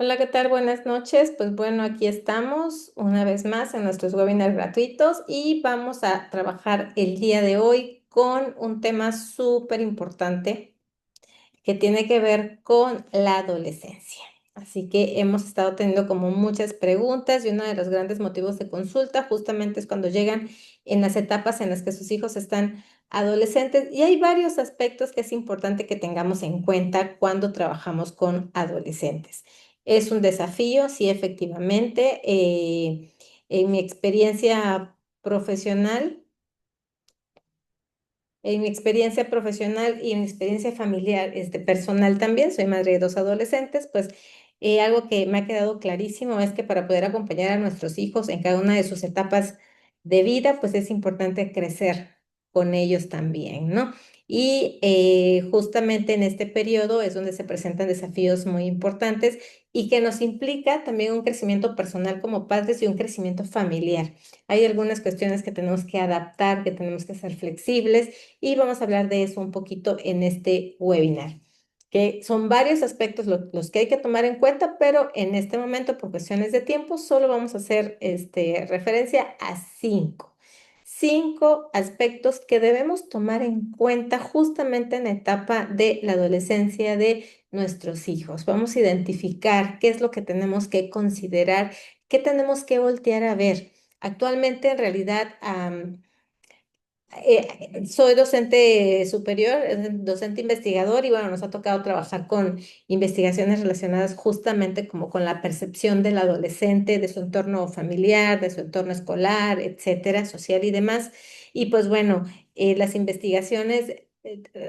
Hola, ¿qué tal? Buenas noches. Pues bueno, aquí estamos una vez más en nuestros webinars gratuitos y vamos a trabajar el día de hoy con un tema súper importante que tiene que ver con la adolescencia. Así que hemos estado teniendo como muchas preguntas y uno de los grandes motivos de consulta justamente es cuando llegan en las etapas en las que sus hijos están adolescentes y hay varios aspectos que es importante que tengamos en cuenta cuando trabajamos con adolescentes. Es un desafío, sí, efectivamente. En mi experiencia profesional, en mi experiencia profesional y en mi experiencia familiar, personal también, soy madre de dos adolescentes, pues algo que me ha quedado clarísimo es que para poder acompañar a nuestros hijos en cada una de sus etapas de vida, pues es importante crecer con ellos también, ¿no? Y justamente en este periodo es donde se presentan desafíos muy importantes y que nos implica también un crecimiento personal como padres y un crecimiento familiar. Hay algunas cuestiones que tenemos que adaptar, que tenemos que ser flexibles y vamos a hablar de eso un poquito en este webinar, que son varios aspectos los que hay que tomar en cuenta, pero en este momento, por cuestiones de tiempo, solo vamos a hacer referencia a cinco aspectos que debemos tomar en cuenta justamente en la etapa de la adolescencia de nuestros hijos. Vamos a identificar qué es lo que tenemos que considerar, qué tenemos que voltear a ver. Actualmente, en realidad, soy docente superior, docente investigador y bueno, nos ha tocado trabajar con investigaciones relacionadas justamente como con la percepción del adolescente, de su entorno familiar, de su entorno escolar, etcétera, social y demás. Y pues bueno, las investigaciones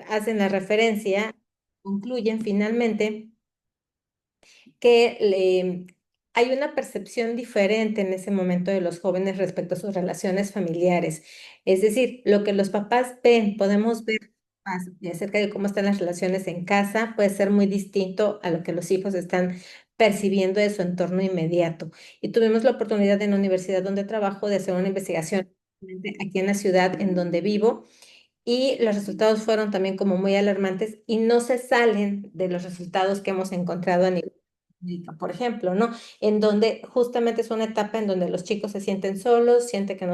hacen la referencia, concluyen finalmente que hay una percepción diferente en ese momento de los jóvenes respecto a sus relaciones familiares. Es decir, lo que los papás ven, podemos ver más de acerca de cómo están las relaciones en casa, puede ser muy distinto a lo que los hijos están percibiendo de su entorno inmediato. Y tuvimos la oportunidad en la universidad donde trabajo de hacer una investigación aquí en la ciudad en donde vivo y los resultados fueron también como muy alarmantes y no se salen de los resultados que hemos encontrado a nivel médica, por ejemplo, ¿no? En donde justamente es una etapa en donde los chicos se sienten solos, sienten que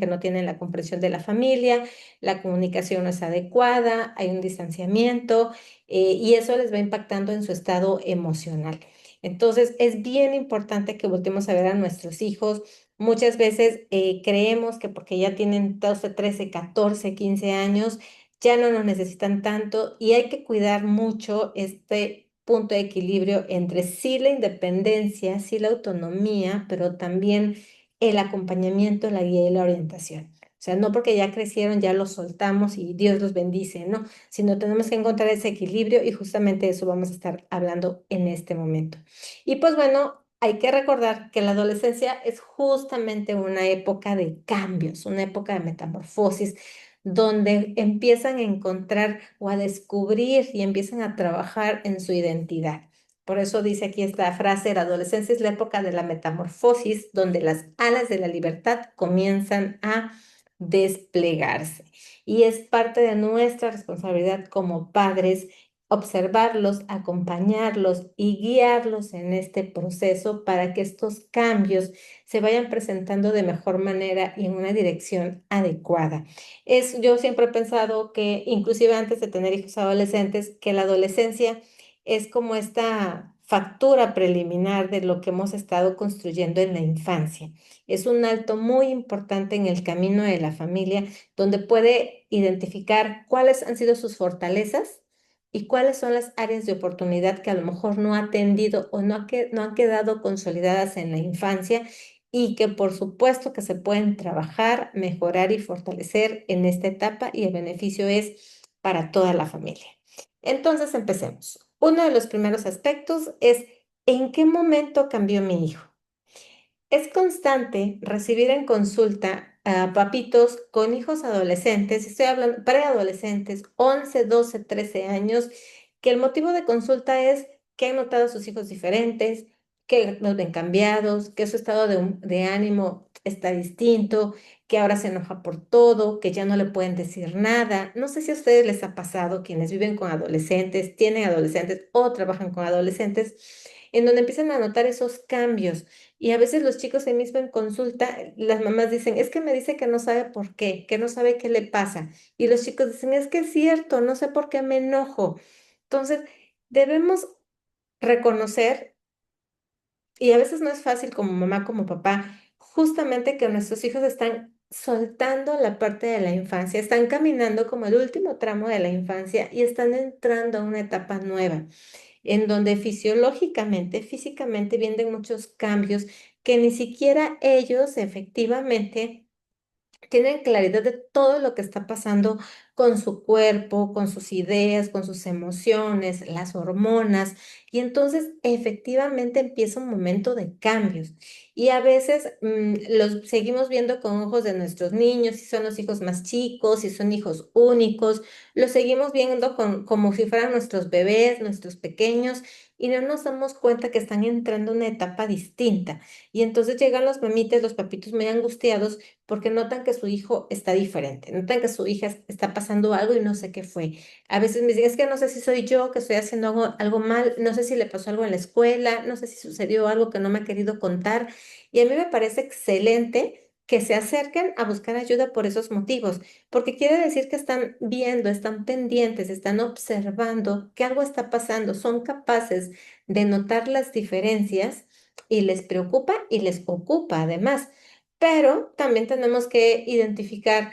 no tienen la comprensión de la familia, la comunicación no es adecuada, hay un distanciamiento y eso les va impactando en su estado emocional. Entonces, es bien importante que volteemos a ver a nuestros hijos. Muchas veces creemos que porque ya tienen 12, 13, 14, 15 años, ya no nos necesitan tanto y hay que cuidar mucho este punto de equilibrio entre sí la independencia, sí la autonomía, pero también el acompañamiento, la guía y la orientación. O sea, no porque ya crecieron, ya los soltamos y Dios los bendice, ¿no? Sino tenemos que encontrar ese equilibrio y justamente de eso vamos a estar hablando en este momento. Y pues bueno, hay que recordar que la adolescencia es justamente una época de cambios, una época de metamorfosis, donde empiezan a encontrar o a descubrir y empiezan a trabajar en su identidad. Por eso dice aquí esta frase, la adolescencia es la época de la metamorfosis, donde las alas de la libertad comienzan a desplegarse. Y es parte de nuestra responsabilidad como padres observarlos, acompañarlos y guiarlos en este proceso para que estos cambios se vayan presentando de mejor manera y en una dirección adecuada. Yo siempre he pensado que, inclusive antes de tener hijos adolescentes, que la adolescencia es como esta factura preliminar de lo que hemos estado construyendo en la infancia. Es un alto muy importante en el camino de la familia, donde puede identificar cuáles han sido sus fortalezas y cuáles son las áreas de oportunidad que a lo mejor no ha atendido o no han quedado consolidadas en la infancia y que por supuesto que se pueden trabajar, mejorar y fortalecer en esta etapa y el beneficio es para toda la familia. Entonces empecemos. Uno de los primeros aspectos es ¿en qué momento cambió mi hijo? Es constante recibir en consulta a papitos con hijos adolescentes, estoy hablando preadolescentes, 11, 12, 13 años, que el motivo de consulta es que han notado a sus hijos diferentes, que los ven cambiados, que su estado de ánimo está distinto, que ahora se enoja por todo, que ya no le pueden decir nada. No sé si a ustedes les ha pasado, quienes viven con adolescentes, tienen adolescentes o trabajan con adolescentes en donde empiezan a notar esos cambios. Y a veces los chicos ahí mismo en consulta, las mamás dicen, es que me dice que no sabe por qué, que no sabe qué le pasa. Y los chicos dicen, es que es cierto, no sé por qué me enojo. Entonces, debemos reconocer, y a veces no es fácil como mamá, como papá, justamente que nuestros hijos están soltando la parte de la infancia, están caminando como el último tramo de la infancia y están entrando a una etapa nueva, en donde fisiológicamente, físicamente vienen muchos cambios que ni siquiera ellos efectivamente tienen claridad de todo lo que está pasando con su cuerpo, con sus ideas, con sus emociones, las hormonas. Y entonces efectivamente empieza un momento de cambios. Y a veces los seguimos viendo con ojos de nuestros niños, si son los hijos más chicos, si son hijos únicos, los seguimos viendo como si fueran nuestros bebés, nuestros pequeños, y no nos damos cuenta que están entrando en una etapa distinta. Y entonces llegan los mamitas, los papitos muy angustiados porque notan que su hijo está diferente, notan que su hija está pasando algo y no sé qué fue. A veces me dicen, es que no sé si soy yo que estoy haciendo algo mal, no sé si le pasó algo en la escuela, no sé si sucedió algo que no me ha querido contar. Y a mí me parece excelente que se acerquen a buscar ayuda por esos motivos, porque quiere decir que están viendo, están pendientes, están observando que algo está pasando, son capaces de notar las diferencias y les preocupa y les ocupa además. Pero también tenemos que identificar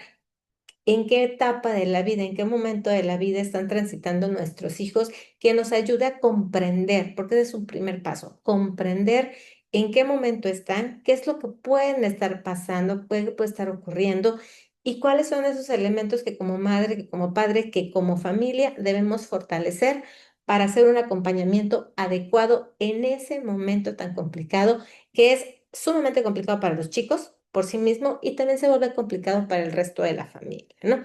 en qué etapa de la vida, en qué momento de la vida están transitando nuestros hijos, que nos ayude a comprender, porque ese es un primer paso, comprender en qué momento están, qué es lo que pueden estar pasando, puede estar ocurriendo y cuáles son esos elementos que como madre, que como padre, que como familia debemos fortalecer para hacer un acompañamiento adecuado en ese momento tan complicado, que es sumamente complicado para los chicos por sí mismo y también se vuelve complicado para el resto de la familia, ¿no?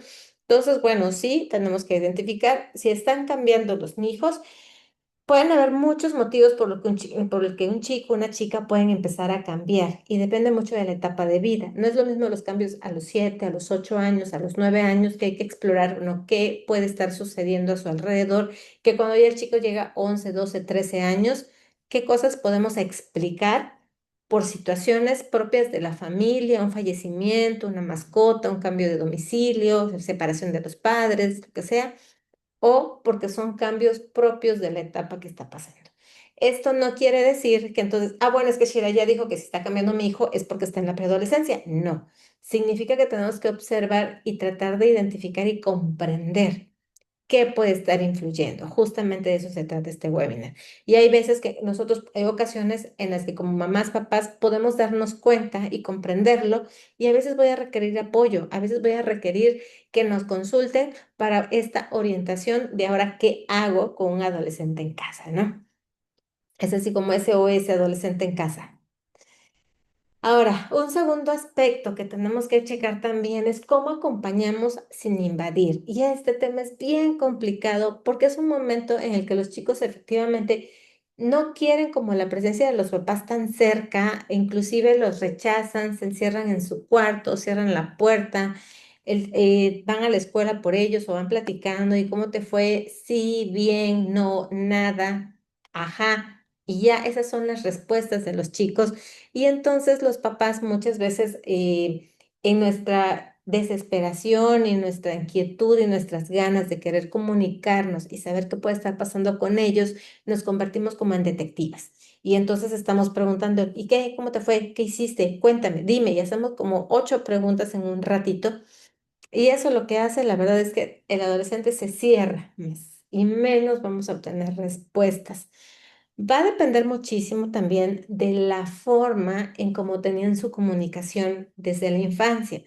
Entonces, bueno, sí, tenemos que identificar si están cambiando los hijos. Pueden haber muchos motivos por lo que por el que un chico o una chica pueden empezar a cambiar y depende mucho de la etapa de vida. No es lo mismo los cambios a los 7, a los 8 años, a los 9 años que hay que explorar, ¿no? Qué puede estar sucediendo a su alrededor, que cuando ya el chico llega a 11, 12, 13 años, qué cosas podemos explicar por situaciones propias de la familia, un fallecimiento, una mascota, un cambio de domicilio, separación de los padres, lo que sea o porque son cambios propios de la etapa que está pasando. Esto no quiere decir que entonces, bueno, es que Shira ya dijo que si está cambiando mi hijo es porque está en la preadolescencia. No, significa que tenemos que observar y tratar de identificar y comprender qué puede estar influyendo. Justamente de eso se trata este webinar. Y hay veces que nosotros, hay ocasiones en las que como mamás, papás, podemos darnos cuenta y comprenderlo y a veces voy a requerir apoyo, a veces voy a requerir que nos consulten para esta orientación de ahora qué hago con un adolescente en casa, ¿no? Es así como SOS adolescente en casa. Ahora, un segundo aspecto que tenemos que checar también es cómo acompañamos sin invadir. Y este tema es bien complicado porque es un momento en el que los chicos efectivamente no quieren como la presencia de los papás tan cerca, e inclusive los rechazan, se encierran en su cuarto, cierran la puerta, van a la escuela por ellos o van platicando y cómo te fue, sí, bien, no, nada, ajá. Y ya esas son las respuestas de los chicos y entonces los papás muchas veces en nuestra desesperación y nuestra inquietud y nuestras ganas de querer comunicarnos y saber qué puede estar pasando con ellos, nos convertimos como en detectivas. Y entonces estamos preguntando, ¿y qué? ¿Cómo te fue? ¿Qué hiciste? Cuéntame, dime. Y hacemos como 8 preguntas en un ratito. Y eso lo que hace, la verdad es que el adolescente se cierra más y menos vamos a obtener respuestas. Va a depender muchísimo también de la forma en cómo tenían su comunicación desde la infancia.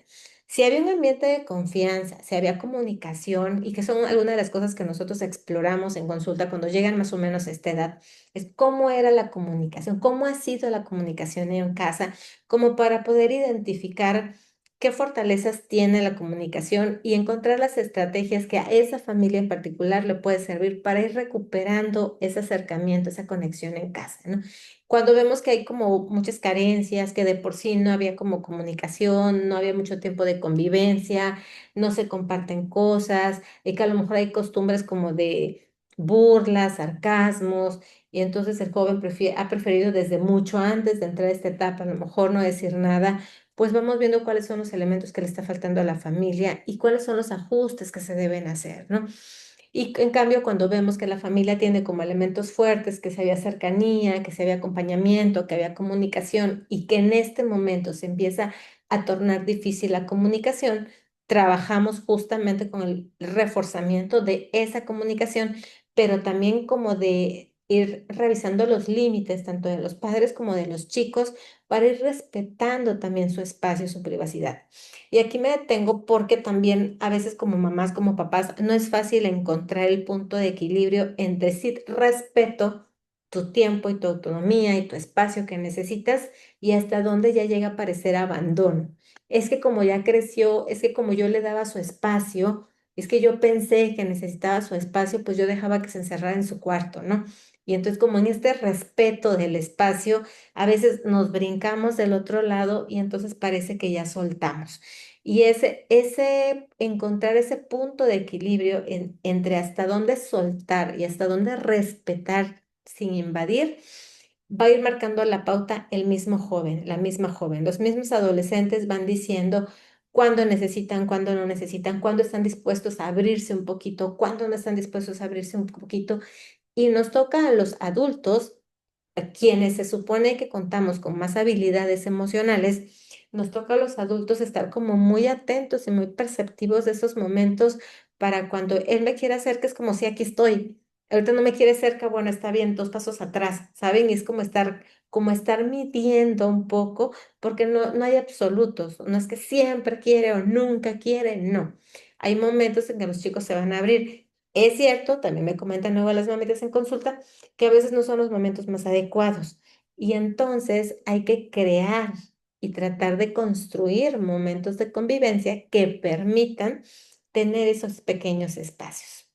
Si había un ambiente de confianza, si había comunicación, y que son algunas de las cosas que nosotros exploramos en consulta cuando llegan más o menos a esta edad, es cómo era la comunicación, cómo ha sido la comunicación en casa, como para poder identificar qué fortalezas tiene la comunicación y encontrar las estrategias que a esa familia en particular le puede servir para ir recuperando ese acercamiento, esa conexión en casa, ¿no? Cuando vemos que hay como muchas carencias, que de por sí no había como comunicación, no había mucho tiempo de convivencia, no se comparten cosas, y que a lo mejor hay costumbres como burlas, sarcasmos, y entonces el joven ha preferido desde mucho antes de entrar a esta etapa, a lo mejor no decir nada, pues vamos viendo cuáles son los elementos que le está faltando a la familia y cuáles son los ajustes que se deben hacer, ¿no? Y en cambio, cuando vemos que la familia tiene como elementos fuertes, que se había cercanía, que se había acompañamiento, que había comunicación y que en este momento se empieza a tornar difícil la comunicación, trabajamos justamente con el reforzamiento de esa comunicación, pero también como de ir revisando los límites tanto de los padres como de los chicos para ir respetando también su espacio, su privacidad. Y aquí me detengo porque también a veces como mamás, como papás, no es fácil encontrar el punto de equilibrio entre decir respeto tu tiempo y tu autonomía y tu espacio que necesitas y hasta dónde ya llega a parecer abandono. Es que como ya creció, es que como yo le daba su espacio, es que yo pensé que necesitaba su espacio, pues yo dejaba que se encerrara en su cuarto, ¿no? Y entonces como en este respeto del espacio, a veces nos brincamos del otro lado y entonces parece que ya soltamos. Y encontrar ese punto de equilibrio entre hasta dónde soltar y hasta dónde respetar sin invadir, va a ir marcando la pauta el mismo joven, la misma joven. Los mismos adolescentes van diciendo cuándo necesitan, cuándo no necesitan, cuándo están dispuestos a abrirse un poquito, cuándo no están dispuestos a abrirse un poquito. Y nos toca a los adultos, a quienes se supone que contamos con más habilidades emocionales, nos toca a los adultos estar como muy atentos y muy perceptivos de esos momentos para cuando él me quiere hacer que es como si aquí estoy. Ahorita no me quiere cerca, bueno, está bien, 2 pasos atrás, ¿saben? Y es como estar midiendo un poco, porque no hay absolutos, no es que siempre quiere o nunca quiere, no. Hay momentos en que los chicos se van a abrir. Es cierto, también me comentan luego las mamitas en consulta, que a veces no son los momentos más adecuados. Y entonces hay que crear y tratar de construir momentos de convivencia que permitan tener esos pequeños espacios.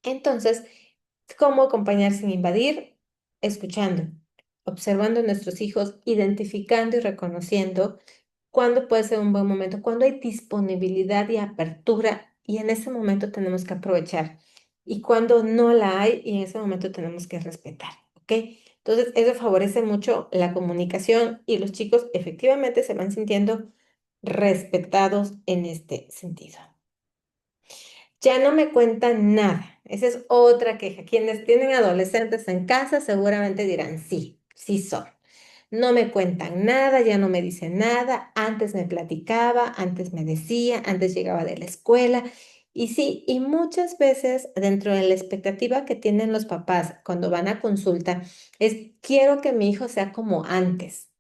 Entonces, ¿cómo acompañar sin invadir? Escuchando, observando a nuestros hijos, identificando y reconociendo cuándo puede ser un buen momento, cuándo hay disponibilidad y apertura y en ese momento tenemos que aprovechar y cuando no la hay y en ese momento tenemos que respetar, ¿ok? Entonces, eso favorece mucho la comunicación y los chicos efectivamente se van sintiendo respetados en este sentido. Ya no me cuentan nada. Esa es otra queja. Quienes tienen adolescentes en casa seguramente dirán, sí, sí son. No me cuentan nada, ya no me dicen nada. Antes me platicaba, antes me decía, antes llegaba de la escuela. Y sí, y muchas veces dentro de la expectativa que tienen los papás cuando van a consulta es, quiero que mi hijo sea como antes.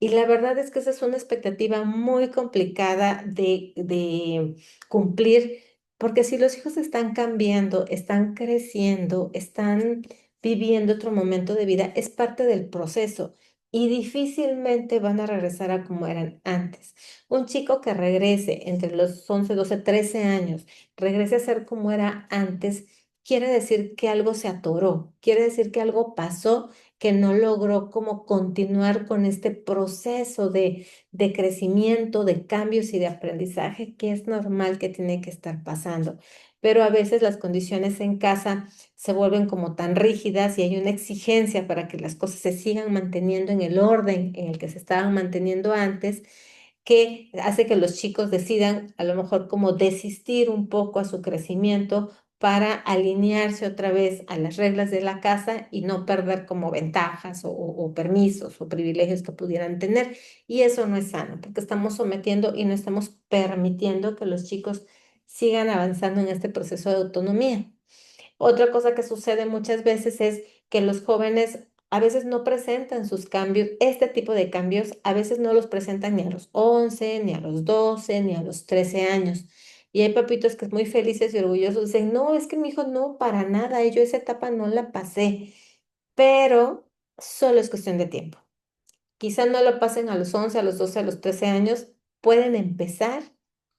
Y la verdad es que esa es una expectativa muy complicada de cumplir, porque si los hijos están cambiando, están creciendo, están viviendo otro momento de vida, es parte del proceso y difícilmente van a regresar a como eran antes. Un chico que regrese entre los 11, 12, 13 años, regrese a ser como era antes, quiere decir que algo se atoró, quiere decir que algo pasó que no logró como continuar con este proceso de crecimiento, de cambios y de aprendizaje que es normal que tiene que estar pasando. Pero a veces las condiciones en casa se vuelven como tan rígidas y hay una exigencia para que las cosas se sigan manteniendo en el orden en el que se estaban manteniendo antes, que hace que los chicos decidan a lo mejor como desistir un poco a su crecimiento para alinearse otra vez a las reglas de la casa y no perder como ventajas o permisos o privilegios que pudieran tener. Y eso no es sano, porque estamos sometiendo y no estamos permitiendo que los chicos sigan avanzando en este proceso de autonomía. Otra cosa que sucede muchas veces es que los jóvenes a veces no presentan sus cambios, este tipo de cambios a veces no los presentan ni a los 11 ni a los 12 ni a los 13 años. Y hay papitos que muy felices y orgullosos dicen, no, es que mi hijo no, para nada, y yo esa etapa no la pasé, pero solo es cuestión de tiempo. Quizá no lo pasen a los 11, a los 12, a los 13 años, pueden empezar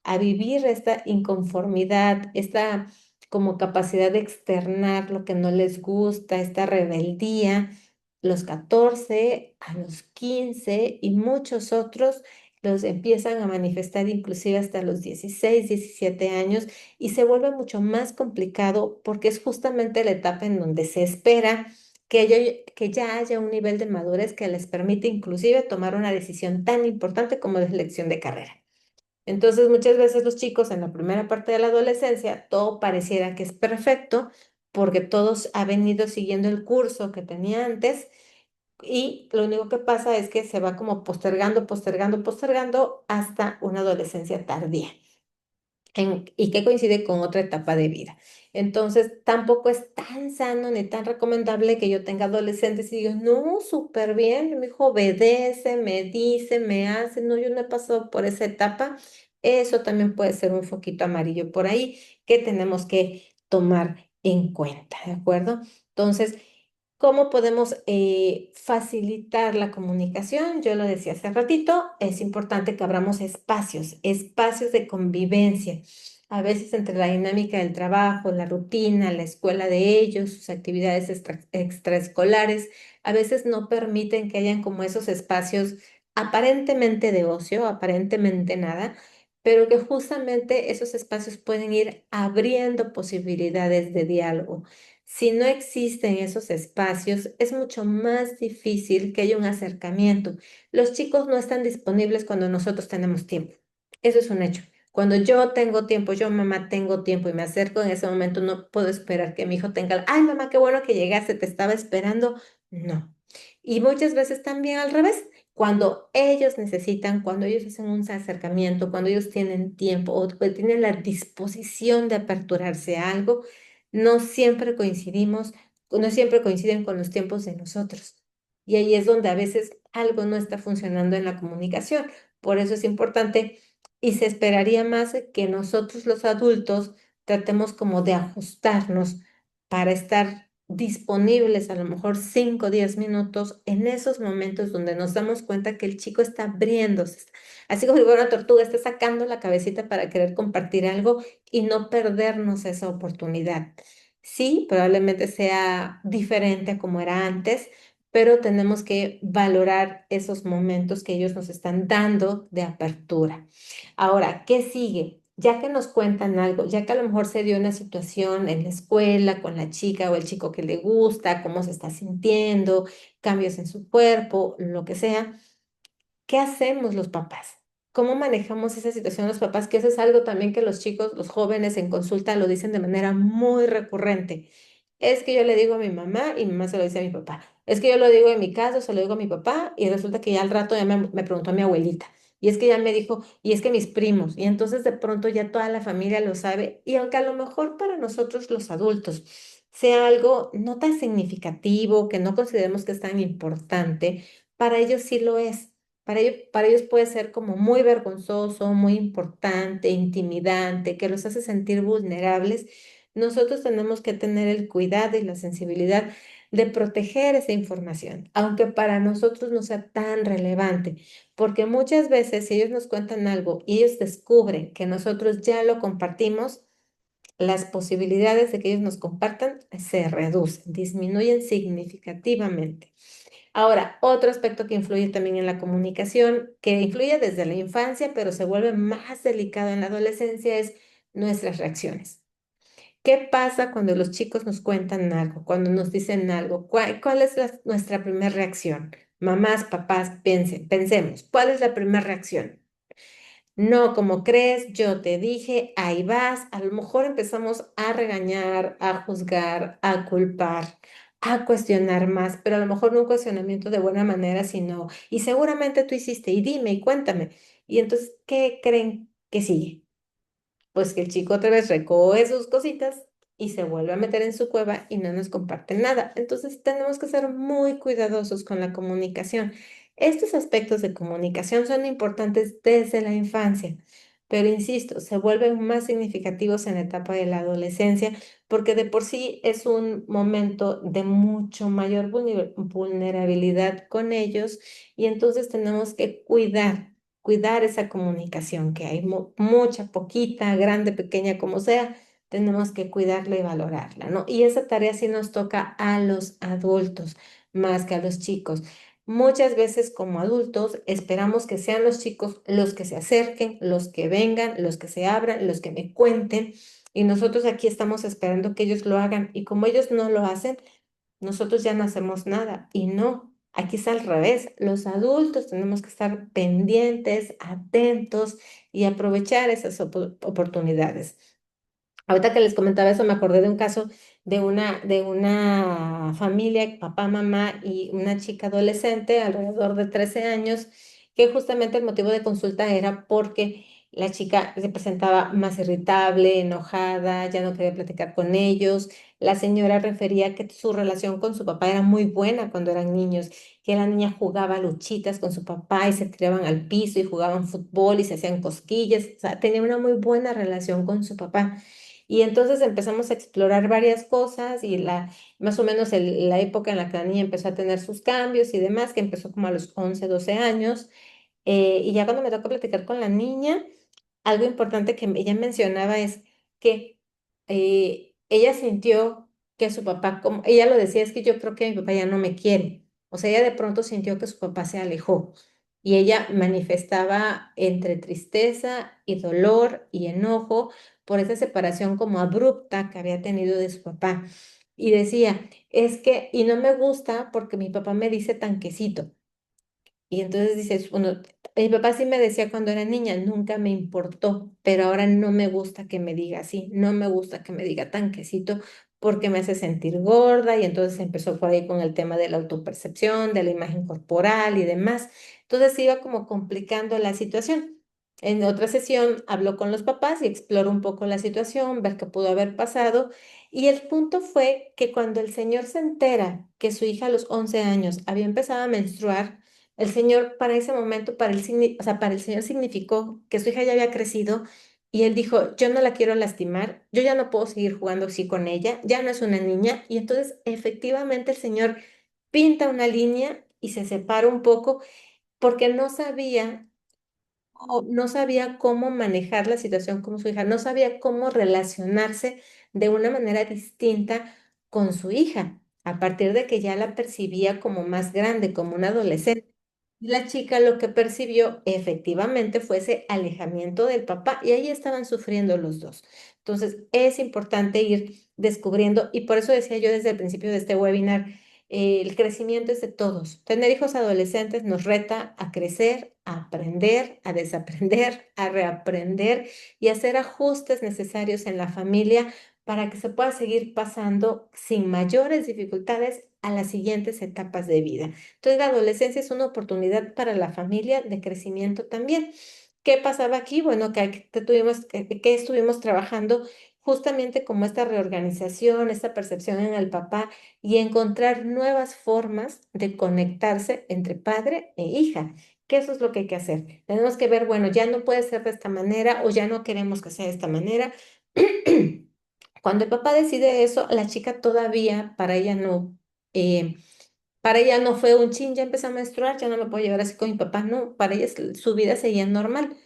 a vivir esta inconformidad, esta como capacidad de externar lo que no les gusta, esta rebeldía, los 14, a los 15 y muchos otros los empiezan a manifestar inclusive hasta los 16, 17 años y se vuelve mucho más complicado porque es justamente la etapa en donde se espera que ya haya un nivel de madurez que les permite inclusive tomar una decisión tan importante como la elección de carrera. Entonces, muchas veces los chicos en la primera parte de la adolescencia, todo pareciera que es perfecto porque todos ha venido siguiendo el curso que tenía antes y lo único que pasa es que se va como postergando, postergando, postergando hasta una adolescencia tardía y que coincide con otra etapa de vida. Entonces, tampoco es tan sano ni tan recomendable que yo tenga adolescentes y digo, no, súper bien, mi hijo obedece, me dice, me hace, no, yo no he pasado por esa etapa. Eso también puede ser un foquito amarillo por ahí que tenemos que tomar en cuenta, ¿de acuerdo? Entonces, ¿cómo podemos facilitar la comunicación? Yo lo decía hace ratito, es importante que abramos espacios, espacios de convivencia. A veces entre la dinámica del trabajo, la rutina, la escuela de ellos, sus actividades extraescolares, a veces no permiten que hayan como esos espacios aparentemente de ocio, aparentemente nada, pero que justamente esos espacios pueden ir abriendo posibilidades de diálogo. Si no existen esos espacios, es mucho más difícil que haya un acercamiento. Los chicos no están disponibles cuando nosotros tenemos tiempo. Eso es un hecho. Cuando yo tengo tiempo, yo mamá tengo tiempo y me acerco en ese momento, no puedo esperar que mi hijo tenga, ay mamá, qué bueno que llegaste, te estaba esperando. No. Y muchas veces también al revés. Cuando ellos necesitan, cuando ellos hacen un acercamiento, cuando ellos tienen tiempo o que tienen la disposición de aperturarse a algo, no siempre coincidimos, no siempre coinciden con los tiempos de nosotros. Y ahí es donde a veces algo no está funcionando en la comunicación. Por eso es importante y se esperaría más que nosotros los adultos tratemos como de ajustarnos para estar disponibles a lo mejor 5 o 10 minutos en esos momentos donde nos damos cuenta que el chico está abriéndose. Así como si fuera una tortuga, está sacando la cabecita para querer compartir algo y no perdernos esa oportunidad. Sí, probablemente sea diferente a como era antes, pero tenemos que valorar esos momentos que ellos nos están dando de apertura. Ahora, ¿qué sigue? Ya que nos cuentan algo, ya que a lo mejor se dio una situación en la escuela con la chica o el chico que le gusta, cómo se está sintiendo, cambios en su cuerpo, lo que sea. ¿Qué hacemos los papás? ¿Cómo manejamos esa situación los papás? Que eso es algo también que los chicos, los jóvenes en consulta lo dicen de manera muy recurrente. Es que yo le digo a mi mamá y mi mamá se lo dice a mi papá. Es que yo lo digo en mi caso, se lo digo a mi papá y resulta que ya al rato ya me preguntó a mi abuelita. Y es que ya me dijo, y es que mis primos. Y entonces de pronto ya toda la familia lo sabe. Y aunque a lo mejor para nosotros los adultos sea algo no tan significativo, que no consideremos que es tan importante, para ellos sí lo es. Para ellos puede ser como muy vergonzoso, muy importante, intimidante, que los hace sentir vulnerables. Nosotros tenemos que tener el cuidado y la sensibilidad de proteger esa información, aunque para nosotros no sea tan relevante, porque muchas veces si ellos nos cuentan algo y ellos descubren que nosotros ya lo compartimos, las posibilidades de que ellos nos compartan se reducen, disminuyen significativamente. Ahora, otro aspecto que influye también en la comunicación, que influye desde la infancia, pero se vuelve más delicado en la adolescencia, es nuestras reacciones. ¿Qué pasa cuando los chicos nos cuentan algo, cuando nos dicen algo? ¿Cuál es nuestra primera reacción? Mamás, papás, pensemos, ¿cuál es la primera reacción? No, como crees, yo te dije, ahí vas. A lo mejor empezamos a regañar, a juzgar, a culpar, a cuestionar más, pero a lo mejor no un cuestionamiento de buena manera, sino, y seguramente tú hiciste, y dime, y cuéntame. Y entonces, ¿qué creen que sigue? Pues que el chico otra vez recoge sus cositas y se vuelve a meter en su cueva y no nos comparte nada. Entonces tenemos que ser muy cuidadosos con la comunicación. Estos aspectos de comunicación son importantes desde la infancia, pero insisto, se vuelven más significativos en la etapa de la adolescencia porque de por sí es un momento de mucho mayor vulnerabilidad con ellos y entonces tenemos que cuidar esa comunicación que hay, mucha, poquita, grande, pequeña, como sea, tenemos que cuidarla y valorarla, ¿no? Y esa tarea sí nos toca a los adultos más que a los chicos. Muchas veces como adultos esperamos que sean los chicos los que se acerquen, los que vengan, los que se abran, los que me cuenten, y nosotros aquí estamos esperando que ellos lo hagan, y como ellos no lo hacen, nosotros ya no hacemos nada. Y no, aquí es al revés. Los adultos tenemos que estar pendientes, atentos y aprovechar esas oportunidades. Ahorita que les comentaba eso, me acordé de un caso de una familia, papá, mamá y una chica adolescente, alrededor de 13 años, que justamente el motivo de consulta era porque la chica se presentaba más irritable, enojada, ya no quería platicar con ellos. La señora refería que su relación con su papá era muy buena cuando eran niños, que la niña jugaba luchitas con su papá y se tiraban al piso y jugaban fútbol y se hacían cosquillas. O sea, tenía una muy buena relación con su papá. Y entonces empezamos a explorar varias cosas y más o menos la época en la que la niña empezó a tener sus cambios y demás, que empezó como a los 11 12 años. Y ya cuando me tocó platicar con la niña, algo importante que ella mencionaba es que ella sintió que su papá, como ella lo decía, es que yo creo que mi papá ya no me quiere. O sea, ella de pronto sintió que su papá se alejó y ella manifestaba entre tristeza y dolor y enojo por esa separación como abrupta que había tenido de su papá. Y decía, es que, y no me gusta porque mi papá me dice tanquecito. Y entonces dices, bueno, mi papá sí me decía cuando era niña, nunca me importó, pero ahora no me gusta que me diga así, no me gusta que me diga tanquecito porque me hace sentir gorda y entonces empezó por ahí con el tema de la autopercepción, de la imagen corporal y demás. Entonces se iba como complicando la situación. En otra sesión habló con los papás y exploró un poco la situación, ver qué pudo haber pasado. Y el punto fue que cuando el señor se entera que su hija a los 11 años había empezado a menstruar, el Señor para ese momento, o sea, para el Señor significó que su hija ya había crecido y él dijo, yo no la quiero lastimar, yo ya no puedo seguir jugando así con ella, ya no es una niña. Y entonces efectivamente el Señor pinta una línea y se separa un poco porque no sabía o no sabía cómo manejar la situación como su hija, no sabía cómo relacionarse de una manera distinta con su hija, a partir de que ya la percibía como más grande, como una adolescente. Y la chica lo que percibió efectivamente fue ese alejamiento del papá y ahí estaban sufriendo los dos. Entonces, es importante ir descubriendo y por eso decía yo desde el principio de este webinar, el crecimiento es de todos. Tener hijos adolescentes nos reta a crecer, a aprender, a desaprender, a reaprender y hacer ajustes necesarios en la familia para que se pueda seguir pasando sin mayores dificultades a las siguientes etapas de vida. Entonces, la adolescencia es una oportunidad para la familia de crecimiento también. ¿Qué pasaba aquí? Bueno, que estuvimos trabajando justamente como esta reorganización, esta percepción en el papá y encontrar nuevas formas de conectarse entre padre e hija, que eso es lo que hay que hacer. Tenemos que ver, bueno, ya no puede ser de esta manera o ya no queremos que sea de esta manera. Cuando el papá decide eso, la chica todavía, eh, para ella no fue un chin, ya empecé a menstruar, ya no me puedo llevar así con mi papá, no, para ella su vida seguía normal.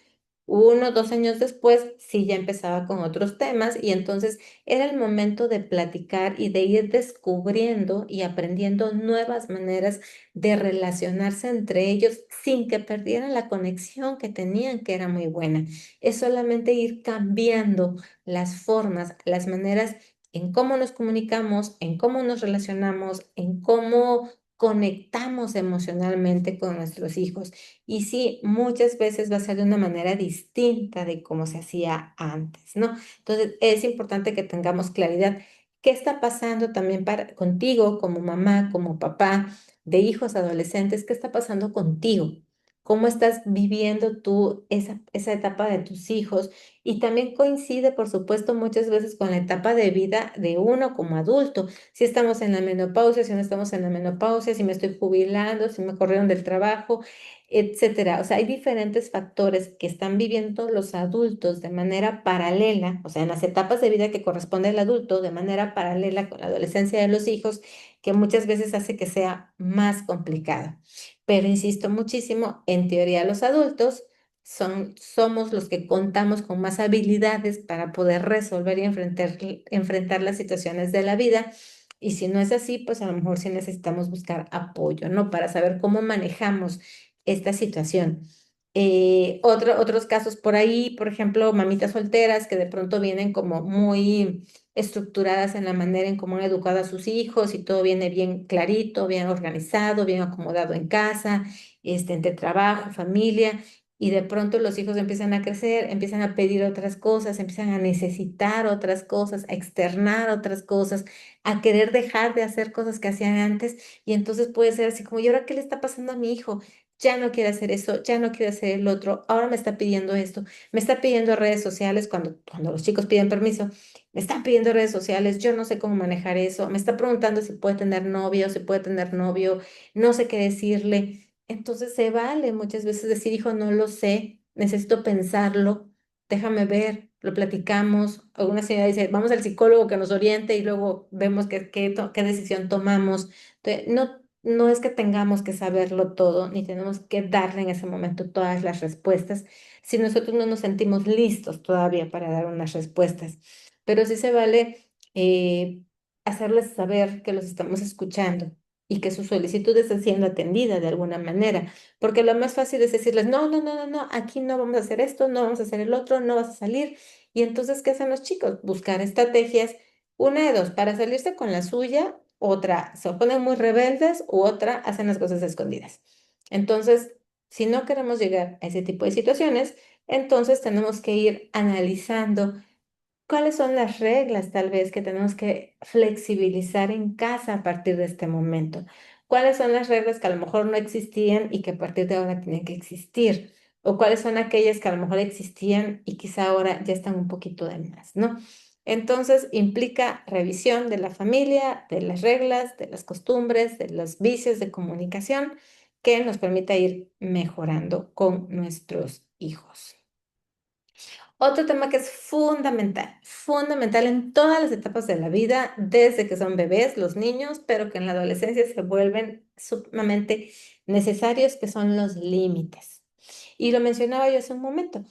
1 2 años después, sí, ya empezaba con otros temas y entonces era el momento de platicar y de ir descubriendo y aprendiendo nuevas maneras de relacionarse entre ellos sin que perdieran la conexión que tenían, que era muy buena. Es solamente ir cambiando las formas, las maneras en cómo nos comunicamos, en cómo nos relacionamos, en cómo conectamos emocionalmente con nuestros hijos. Y sí, muchas veces va a ser de una manera distinta de cómo se hacía antes, ¿no? Entonces, es importante que tengamos claridad. ¿Qué está pasando también contigo como mamá, como papá de hijos adolescentes? ¿Qué está pasando contigo? ¿Cómo estás viviendo tú esa etapa de tus hijos? Y también coincide, por supuesto, muchas veces con la etapa de vida de uno como adulto. Si estamos en la menopausia, si no estamos en la menopausia, si me estoy jubilando, si me corrieron del trabajo, etcétera. O sea, hay diferentes factores que están viviendo los adultos de manera paralela, o sea, en las etapas de vida que corresponde al adulto, de manera paralela con la adolescencia de los hijos, que muchas veces hace que sea más complicado. Pero insisto muchísimo, en teoría los adultos somos los que contamos con más habilidades para poder resolver y enfrentar las situaciones de la vida Y si no es así, pues a lo mejor sí necesitamos buscar apoyo, ¿no? Para saber cómo manejamos esta situación. Otros casos por ahí, por ejemplo, mamitas solteras que de pronto vienen como muy estructuradas en la manera en cómo han educado a sus hijos y todo viene bien clarito, bien organizado, bien acomodado en casa, entre trabajo, familia. Y de pronto los hijos empiezan a crecer, empiezan a pedir otras cosas, empiezan a necesitar otras cosas, a externar otras cosas, a querer dejar de hacer cosas que hacían antes. Y entonces puede ser así como, ¿y ahora qué le está pasando a mi hijo? Ya no quiere hacer eso, ya no quiere hacer el otro, ahora me está pidiendo esto, me está pidiendo redes sociales cuando los chicos piden permiso, me están pidiendo redes sociales, yo no sé cómo manejar eso, me está preguntando si puede tener novio, si puede tener novio, no sé qué decirle. Entonces se vale muchas veces decir, hijo, no lo sé, necesito pensarlo, déjame ver, lo platicamos. Alguna señora dice, vamos al psicólogo que nos oriente y luego vemos qué decisión tomamos. Entonces, no es que tengamos que saberlo todo, ni tenemos que darle en ese momento todas las respuestas, si nosotros no nos sentimos listos todavía para dar unas respuestas. Pero sí se vale hacerles saber que los estamos escuchando y que su solicitud está siendo atendida de alguna manera, porque lo más fácil es decirles, no, no, no, no, no, aquí no vamos a hacer esto, no vamos a hacer el otro, no vas a salir. Y entonces, ¿qué hacen los chicos? Buscar estrategias, una de dos, para salirse con la suya, otra, se ponen muy rebeldes u otra, hacen las cosas escondidas. Entonces, si no queremos llegar a ese tipo de situaciones, entonces tenemos que ir analizando ¿cuáles son las reglas tal vez que tenemos que flexibilizar en casa a partir de este momento? ¿Cuáles son las reglas que a lo mejor no existían y que a partir de ahora tienen que existir? ¿O cuáles son aquellas que a lo mejor existían y quizá ahora ya están un poquito de más, ¿no? Entonces, implica revisión de la familia, de las reglas, de las costumbres, de los vicios de comunicación que nos permita ir mejorando con nuestros hijos. Otro tema que es fundamental, fundamental en todas las etapas de la vida, desde que son bebés, los niños, pero que en la adolescencia se vuelven sumamente necesarios, que son los límites. Y lo mencionaba yo hace un momento.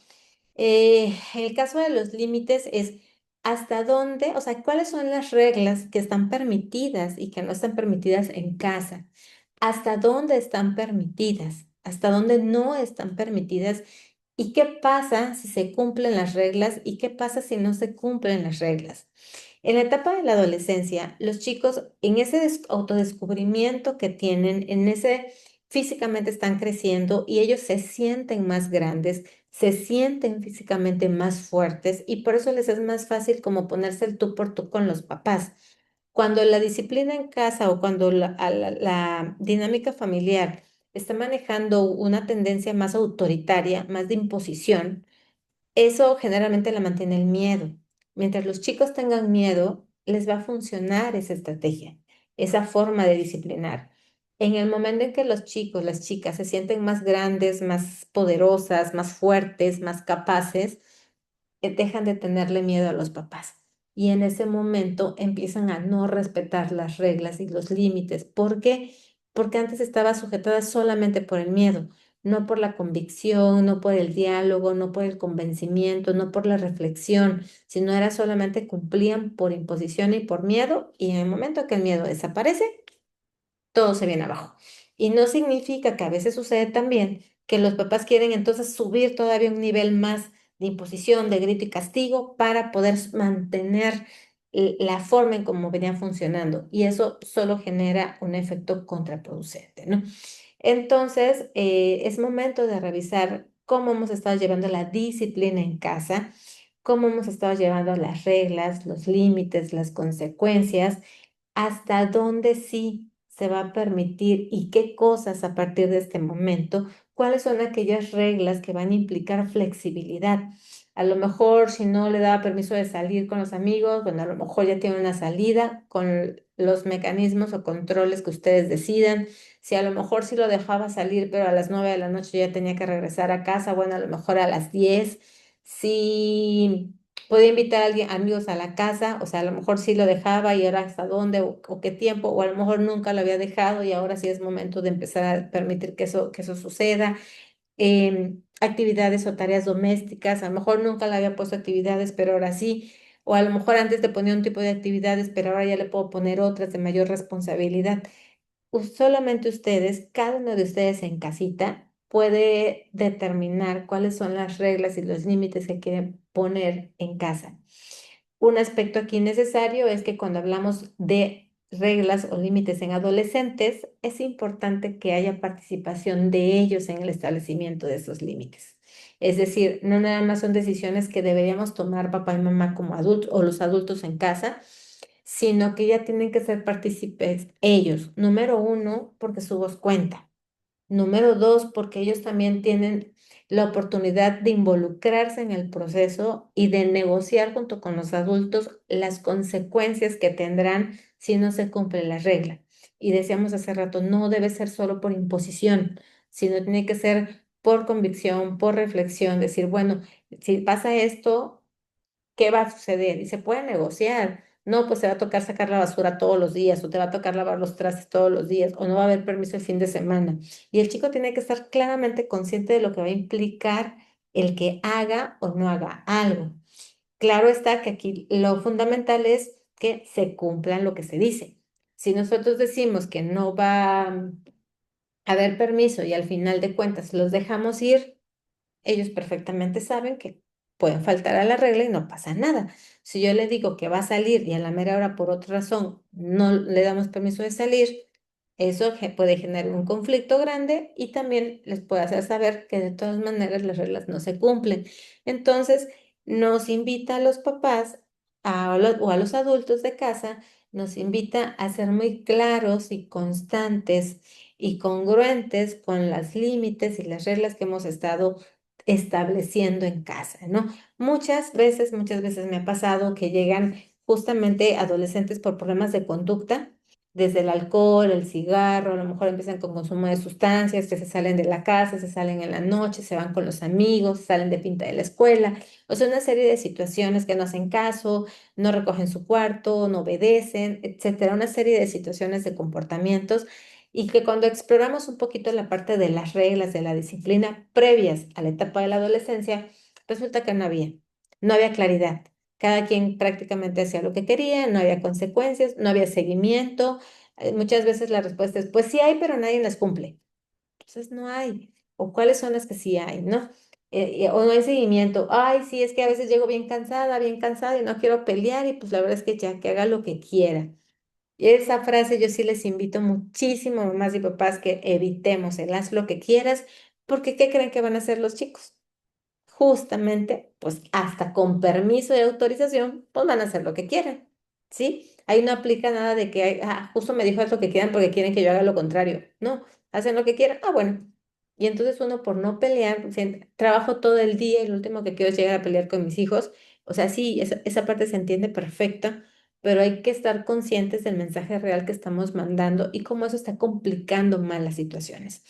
El caso de los límites es hasta dónde, o sea, cuáles son las reglas que están permitidas y que no están permitidas en casa, hasta dónde están permitidas, hasta dónde no están permitidas y qué pasa si se cumplen las reglas y qué pasa si no se cumplen las reglas. En la etapa de la adolescencia, los chicos en ese autodescubrimiento que tienen, en ese físicamente están creciendo y ellos se sienten más grandes, se sienten físicamente más fuertes y por eso les es más fácil como ponerse el tú por tú con los papás. Cuando la disciplina en casa o cuando la dinámica familiar está manejando una tendencia más autoritaria, más de imposición, eso generalmente la mantiene el miedo. Mientras los chicos tengan miedo, les va a funcionar esa estrategia, esa forma de disciplinar. En el momento en que los chicos, las chicas se sienten más grandes, más poderosas, más fuertes, más capaces, dejan de tenerle miedo a los papás. Y en ese momento empiezan a no respetar las reglas y los límites. ¿Por qué? Porque antes estaba sujetada solamente por el miedo, no por la convicción, no por el diálogo, no por el convencimiento, no por la reflexión, sino era solamente cumplían por imposición y por miedo. Y en el momento que el miedo desaparece, todo se viene abajo. Y no significa que a veces sucede también que los papás quieren entonces subir todavía un nivel más de imposición, de grito y castigo para poder mantener la forma en cómo venían funcionando. Y eso solo genera un efecto contraproducente, ¿no? Entonces, es momento de revisar cómo hemos estado llevando la disciplina en casa, cómo hemos estado llevando las reglas, los límites, las consecuencias hasta dónde sí se va a permitir y qué cosas a partir de este momento, cuáles son aquellas reglas que van a implicar flexibilidad. A lo mejor si no le daba permiso de salir con los amigos, bueno, a lo mejor ya tiene una salida con los mecanismos o controles que ustedes decidan. Si a lo mejor sí lo dejaba salir, pero a las 9 de la noche ya tenía que regresar a casa, bueno, a lo mejor a las 10. Si podía invitar a alguien, amigos a la casa, o sea, a lo mejor sí lo dejaba y ahora hasta dónde o qué tiempo, o a lo mejor nunca lo había dejado y ahora sí es momento de empezar a permitir que eso suceda. Actividades o tareas domésticas, a lo mejor nunca le había puesto actividades, pero ahora sí. O a lo mejor antes te ponía un tipo de actividades, pero ahora ya le puedo poner otras de mayor responsabilidad. Solamente ustedes, cada uno de ustedes en casita, puede determinar cuáles son las reglas y los límites que quieren poner en casa. Un aspecto aquí necesario es que cuando hablamos de reglas o límites en adolescentes, es importante que haya participación de ellos en el establecimiento de esos límites. Es decir, no nada más son decisiones que deberíamos tomar papá y mamá como adultos o los adultos en casa, sino que ya tienen que ser partícipes ellos. Número uno, porque su voz cuenta. Número dos, porque ellos también tienen la oportunidad de involucrarse en el proceso y de negociar junto con los adultos las consecuencias que tendrán si no se cumple la regla. Y decíamos hace rato, no debe ser solo por imposición, sino tiene que ser por convicción, por reflexión, decir, bueno, si pasa esto, ¿qué va a suceder? Y se puede negociar. No, pues te va a tocar sacar la basura todos los días, o te va a tocar lavar los trastes todos los días, o no va a haber permiso el fin de semana. Y el chico tiene que estar claramente consciente de lo que va a implicar el que haga o no haga algo. Claro está que aquí lo fundamental es que se cumplan lo que se dice. Si nosotros decimos que no va a haber permiso y al final de cuentas los dejamos ir, ellos perfectamente saben que pueden faltar a la regla y no pasa nada. Si yo le digo que va a salir y a la mera hora por otra razón no le damos permiso de salir, eso puede generar un conflicto grande y también les puede hacer saber que de todas maneras las reglas no se cumplen. Entonces, nos invita a los papás o a los adultos de casa, nos invita a ser muy claros y constantes y congruentes con los límites y las reglas que hemos estado estableciendo en casa, ¿no? Muchas veces me ha pasado que llegan justamente adolescentes por problemas de conducta, desde el alcohol, el cigarro, a lo mejor empiezan con consumo de sustancias, que se salen de la casa, se salen en la noche, se van con los amigos, salen de pinta de la escuela, o sea, una serie de situaciones que no hacen caso, no recogen su cuarto, no obedecen, etcétera, una serie de situaciones de comportamientos y que cuando exploramos un poquito la parte de las reglas, de la disciplina previas a la etapa de la adolescencia, resulta que no había claridad. Cada quien prácticamente hacía lo que quería, no había consecuencias, no había seguimiento. Muchas veces la respuesta es, pues sí hay, pero nadie las cumple. Entonces no hay. O cuáles son las que sí hay, ¿no? O no hay seguimiento. Ay, sí, es que a veces llego bien cansada y no quiero pelear y pues la verdad es que ya que haga lo que quiera. Y esa frase yo sí les invito muchísimo, mamás y papás, que evitemos el haz lo que quieras, porque ¿qué creen que van a hacer los chicos? Justamente, pues hasta con permiso y autorización, pues van a hacer lo que quieran, ¿sí? Ahí no aplica nada de que, justo me dijo haz lo que quieran porque quieren que yo haga lo contrario. No, hacen lo que quieran, bueno. Y entonces uno por no pelear, pues, trabajo todo el día y lo último que quiero es llegar a pelear con mis hijos. O sea, sí, esa parte se entiende perfecta, pero hay que estar conscientes del mensaje real que estamos mandando y cómo eso está complicando más las situaciones.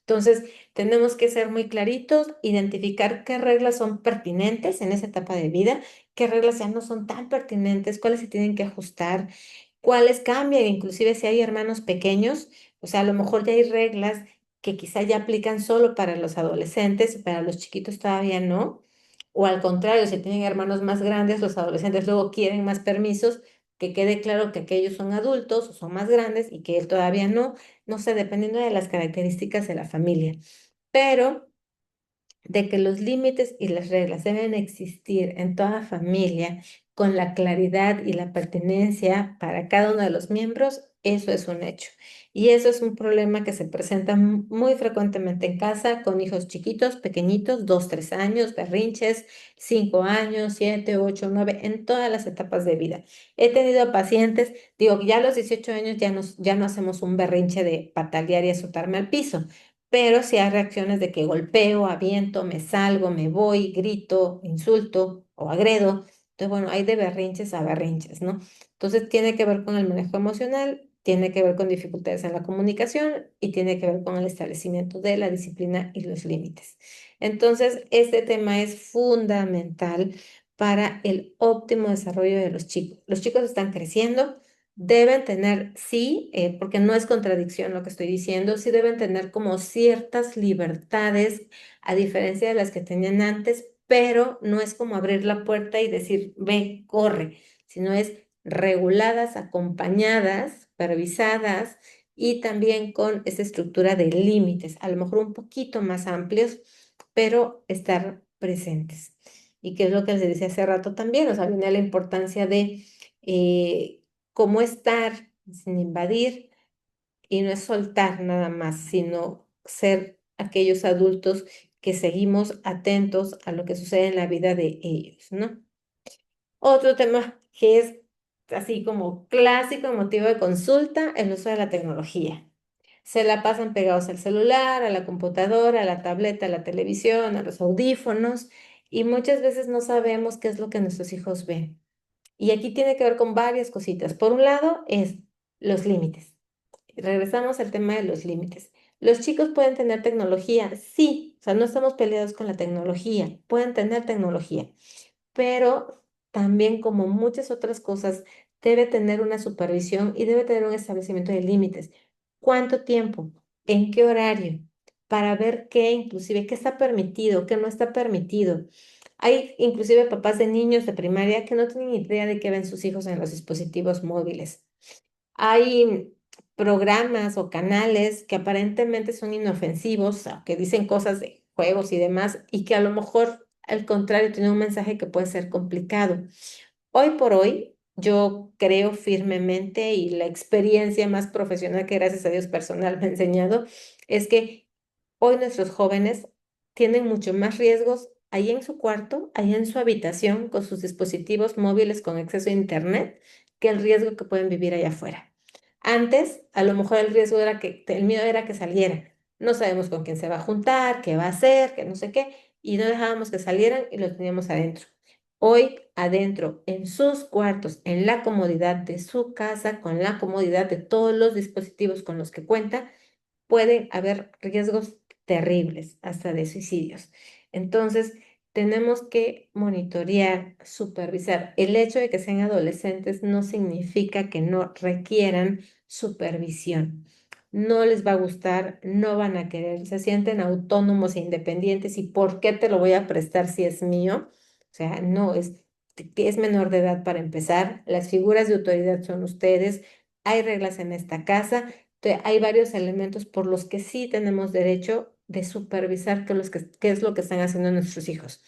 Entonces, tenemos que ser muy claritos, identificar qué reglas son pertinentes en esa etapa de vida, qué reglas ya no son tan pertinentes, cuáles se tienen que ajustar, cuáles cambian, inclusive si hay hermanos pequeños, o sea, a lo mejor ya hay reglas que quizá ya aplican solo para los adolescentes y para los chiquitos todavía no. O al contrario, si tienen hermanos más grandes, los adolescentes luego quieren más permisos, que quede claro que aquellos son adultos o son más grandes y que él todavía no, no sé, dependiendo de las características de la familia. Pero de que los límites y las reglas deben existir en toda familia con la claridad y la pertenencia para cada uno de los miembros, eso es un hecho. Y eso es un problema que se presenta muy frecuentemente en casa con hijos chiquitos, pequeñitos, 2, 3 años, berrinches, 5 años, 7, 8, 9, en todas las etapas de vida. He tenido pacientes, digo, ya a los 18 años ya no hacemos un berrinche de patalear y azotarme al piso, pero si hay reacciones de que golpeo, aviento, me salgo, me voy, grito, insulto o agredo. Entonces, bueno, hay de berrinches a berrinches, ¿no? Entonces, tiene que ver con el manejo emocional, tiene que ver con dificultades en la comunicación y tiene que ver con el establecimiento de la disciplina y los límites. Entonces, este tema es fundamental para el óptimo desarrollo de los chicos. Los chicos están creciendo, deben tener, sí, porque no es contradicción lo que estoy diciendo, sí deben tener como ciertas libertades, a diferencia de las que tenían antes, pero no es como abrir la puerta y decir, ve, corre, sino es reguladas, acompañadas, supervisadas y también con esa estructura de límites, a lo mejor un poquito más amplios, pero estar presentes. Y que es lo que les decía hace rato también, o sea, viene la importancia de eh, cómo estar sin invadir y no es soltar nada más, sino ser aquellos adultos que seguimos atentos a lo que sucede en la vida de ellos, ¿no? Otro tema que es así como clásico, motivo de consulta, el uso de la tecnología. Se la pasan pegados al celular, a la computadora, a la tableta, a la televisión, a los audífonos, y muchas veces no sabemos qué es lo que nuestros hijos ven. Y aquí tiene que ver con varias cositas. Por un lado, es los límites. Regresamos al tema de los límites. ¿Los chicos pueden tener tecnología? Sí, o sea, no estamos peleados con la tecnología, pueden tener tecnología, pero también como muchas otras cosas, debe tener una supervisión y debe tener un establecimiento de límites. ¿Cuánto tiempo? ¿En qué horario? Para ver qué, inclusive, qué está permitido, qué no está permitido. Hay inclusive papás de niños de primaria que no tienen idea de qué ven sus hijos en los dispositivos móviles. Hay programas o canales que aparentemente son inofensivos, o que dicen cosas de juegos y demás, y que a lo mejor, al contrario, tienen un mensaje que puede ser complicado. Hoy por hoy, yo creo firmemente y la experiencia más profesional que gracias a Dios personal me ha enseñado es que hoy nuestros jóvenes tienen mucho más riesgos ahí en su cuarto, ahí en su habitación, con sus dispositivos móviles con acceso a Internet, que el riesgo que pueden vivir allá afuera. Antes, a lo mejor el riesgo era el miedo era que saliera. No sabemos con quién se va a juntar, qué va a hacer, qué no sé qué, y no dejábamos que salieran y los teníamos adentro. Hoy, adentro, en sus cuartos, en la comodidad de su casa, con la comodidad de todos los dispositivos con los que cuenta, pueden haber riesgos terribles, hasta de suicidios. Entonces, tenemos que monitorear, supervisar. El hecho de que sean adolescentes no significa que no requieran supervisión. No les va a gustar, no van a querer, se sienten autónomos e independientes. ¿Y por qué te lo voy a prestar si es mío? O sea, no es menor de edad para empezar. Las figuras de autoridad son ustedes. Hay reglas en esta casa. Hay varios elementos por los que sí tenemos derecho de supervisar qué es lo que están haciendo nuestros hijos.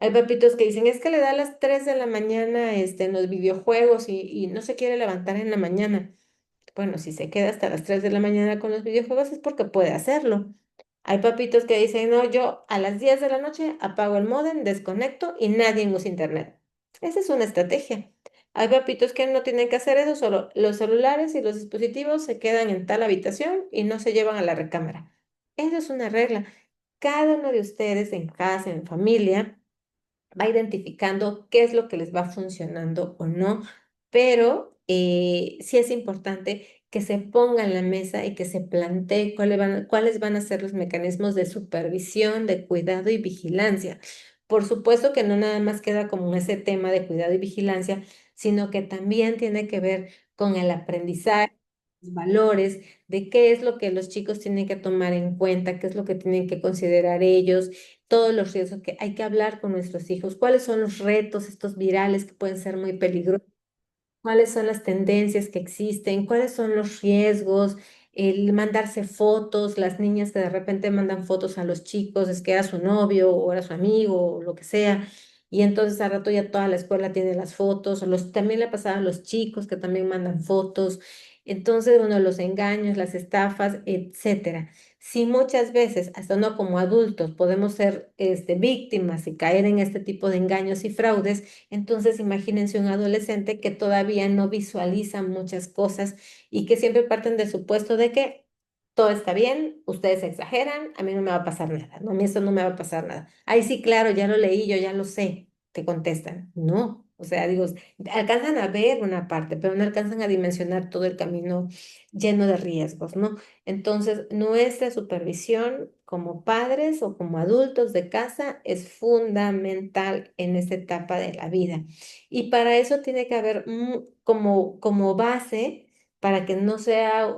Hay papitos que dicen, es que le da a las 3 de la mañana en los videojuegos y no se quiere levantar en la mañana. Bueno, si se queda hasta las 3 de la mañana con los videojuegos es porque puede hacerlo. Hay papitos que dicen, no, yo a las 10 de la noche apago el módem, desconecto y nadie usa internet. Esa es una estrategia. Hay papitos que no tienen que hacer eso, solo los celulares y los dispositivos se quedan en tal habitación y no se llevan a la recámara. Esa es una regla. Cada uno de ustedes en casa, en familia, va identificando qué es lo que les va funcionando o no, pero sí es importante que se ponga en la mesa y que se plantee cuáles van a ser los mecanismos de supervisión, de cuidado y vigilancia. Por supuesto que no nada más queda como ese tema de cuidado y vigilancia, sino que también tiene que ver con el aprendizaje, los valores, de qué es lo que los chicos tienen que tomar en cuenta, qué es lo que tienen que considerar ellos, todos los riesgos que hay que hablar con nuestros hijos, cuáles son los retos, estos virales que pueden ser muy peligrosos, cuáles son las tendencias que existen, cuáles son los riesgos, el mandarse fotos, las niñas que de repente mandan fotos a los chicos, es que era su novio o era su amigo o lo que sea, y entonces al rato ya toda la escuela tiene las fotos, también le pasaba a los chicos que también mandan fotos, entonces, bueno, los engaños, las estafas, etcétera. Si muchas veces, hasta no como adultos, podemos ser víctimas y caer en este tipo de engaños y fraudes, entonces, imagínense un adolescente que todavía no visualiza muchas cosas y que siempre parten del supuesto de que todo está bien, ustedes exageran, a mí no me va a pasar nada, no, a mí eso no me va a pasar nada. Ay, sí, claro, ya lo leí, yo ya lo sé, te contestan. No, o sea, digo, alcanzan a ver una parte, pero no alcanzan a dimensionar todo el camino lleno de riesgos, ¿no? Entonces, nuestra supervisión como padres o como adultos de casa es fundamental en esta etapa de la vida. Y para eso tiene que haber como base, para que no sea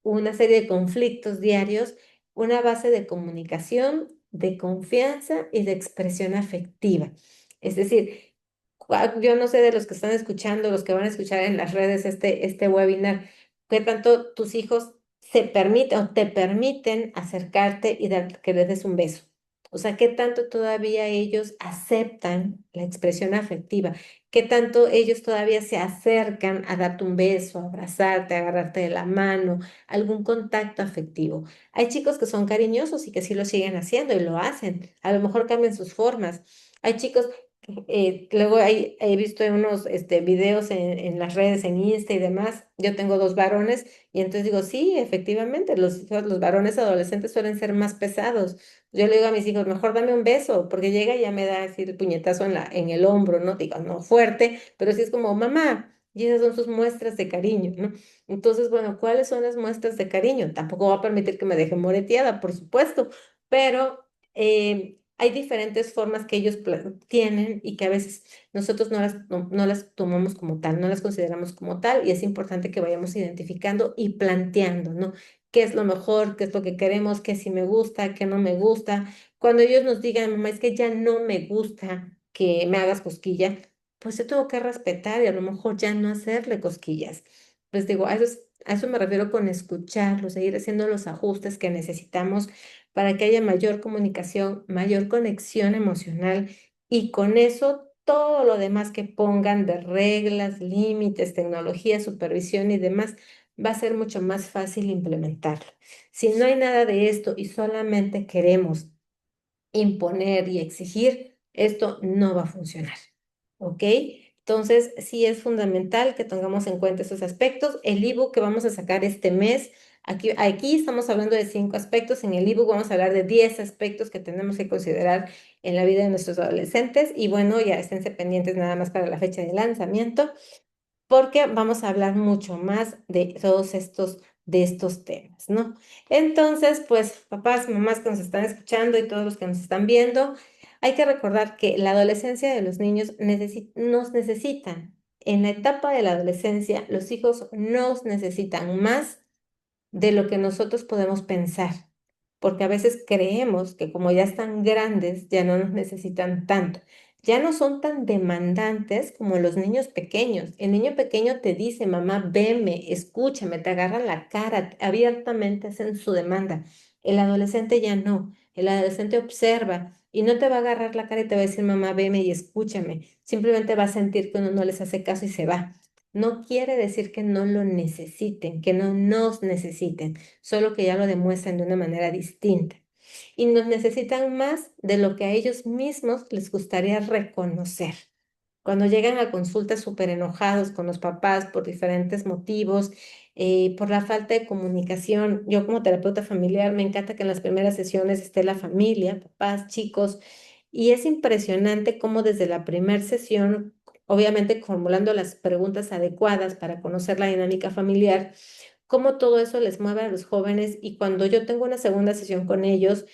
una serie de conflictos diarios, una base de comunicación de confianza y de expresión afectiva. Es decir, yo no sé de los que están escuchando, los que van a escuchar en las redes este webinar, qué tanto tus hijos se permiten o te permiten acercarte y que les des un beso. O sea, qué tanto todavía ellos aceptan la expresión afectiva, qué tanto ellos todavía se acercan a darte un beso, a abrazarte, a agarrarte de la mano, algún contacto afectivo. Hay chicos que son cariñosos y que sí lo siguen haciendo y lo hacen. A lo mejor cambian sus formas. Hay chicos, luego he visto unos videos en las redes, en Insta y demás. Yo tengo dos varones y entonces digo, sí, efectivamente, los varones adolescentes suelen ser más pesados. Yo le digo a mis hijos, mejor dame un beso, porque llega y ya me da así el puñetazo en el hombro, ¿no? Digo, no fuerte, pero sí es como, mamá. Y esas son sus muestras de cariño, ¿no? Entonces, bueno, ¿cuáles son las muestras de cariño? Tampoco va a permitir que me deje moreteada, por supuesto, pero hay diferentes formas que ellos tienen y que a veces nosotros no las tomamos como tal, no las consideramos como tal y es importante que vayamos identificando y planteando, ¿no? ¿Qué es lo mejor? ¿Qué es lo que queremos? ¿Qué sí me gusta? ¿Qué no me gusta? Cuando ellos nos digan, mamá, es que ya no me gusta que me hagas cosquilla, pues yo tengo que respetar y a lo mejor ya no hacerle cosquillas. Les digo, a eso me refiero con escucharlos, seguir haciendo los ajustes que necesitamos para que haya mayor comunicación, mayor conexión emocional y con eso todo lo demás que pongan de reglas, límites, tecnología, supervisión y demás va a ser mucho más fácil implementarlo. Si no hay nada de esto y solamente queremos imponer y exigir, esto no va a funcionar. ¿Ok? Entonces, sí es fundamental que tengamos en cuenta esos aspectos. El ebook que vamos a sacar este mes, aquí estamos hablando de 5 aspectos. En el ebook vamos a hablar de 10 aspectos que tenemos que considerar en la vida de nuestros adolescentes. Y bueno, ya esténse pendientes nada más para la fecha de lanzamiento porque vamos a hablar mucho más de todos de estos temas, ¿no? Entonces, pues, papás, mamás que nos están escuchando y todos los que nos están viendo, hay que recordar que la adolescencia de los niños nos necesitan. En la etapa de la adolescencia, los hijos nos necesitan más de lo que nosotros podemos pensar, porque a veces creemos que como ya están grandes, ya no nos necesitan tanto. Ya no son tan demandantes como los niños pequeños. El niño pequeño te dice, mamá, veme, escúchame, te agarran la cara, abiertamente hacen su demanda. El adolescente ya no. El adolescente observa y no te va a agarrar la cara y te va a decir, mamá, veme y escúchame. Simplemente va a sentir que uno no les hace caso y se va. No quiere decir que no lo necesiten, que no nos necesiten, solo que ya lo demuestran de una manera distinta. Y nos necesitan más de lo que a ellos mismos les gustaría reconocer. Cuando llegan a consultas súper enojados con los papás por diferentes motivos, por la falta de comunicación, yo como terapeuta familiar me encanta que en las primeras sesiones esté la familia, papás, chicos, y es impresionante cómo desde la primera sesión, obviamente formulando las preguntas adecuadas para conocer la dinámica familiar, cómo todo eso les mueve a los jóvenes y cuando yo tengo una segunda sesión con ellos,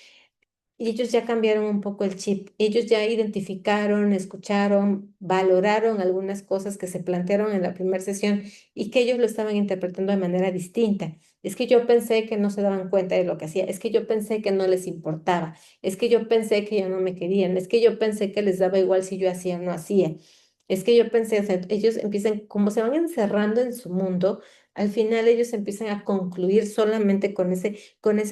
y ellos ya cambiaron un poco el chip. Ellos ya identificaron, escucharon, valoraron algunas cosas que se plantearon en la primera sesión y que ellos lo estaban interpretando de manera distinta. Es que yo pensé que no se daban cuenta de lo que hacía. Es que yo pensé que no les importaba. Es que yo pensé que ya no me querían. Es que yo pensé que les daba igual si yo hacía o no hacía. Es que yo pensé, o sea, ellos empiezan, como se van encerrando en su mundo, al final ellos empiezan a concluir solamente con ese